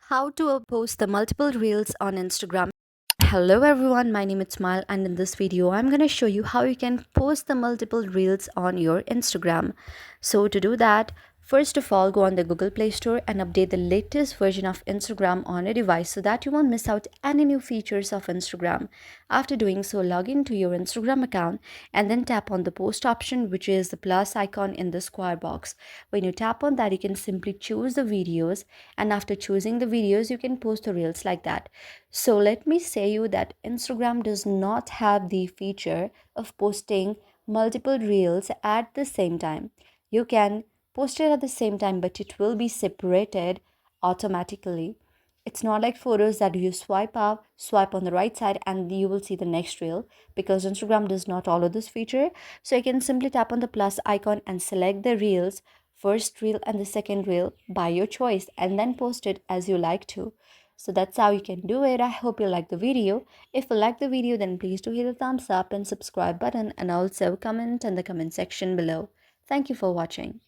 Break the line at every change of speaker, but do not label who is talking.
How to post the multiple reels on Instagram. Hello everyone, my name is Smile and in this video I'm going to show you how you can post the multiple reels on your Instagram. So to do that, first of all go on the Google Play Store and update the latest version of Instagram on your device so that you won't miss out any new features of Instagram. After doing so, log into your Instagram account and then tap on the post option, which is the plus icon in the square box. When you tap on that, you can simply choose the videos, and after choosing the videos you can post the reels like that. So let me say you that Instagram does not have the feature of posting multiple reels at the same time. You can post it at the same time, but it will be separated automatically. It's not like photos that you swipe up, swipe on the right side, and you will see the next reel, because Instagram does not follow this feature. So you can simply tap on the plus icon and select the reels, first reel and the second reel by your choice, and then post it as you like to. So that's how you can do it. I hope you like the video. If you like the video, then please do hit the thumbs up and subscribe button, and also comment in the comment section below. Thank you for watching.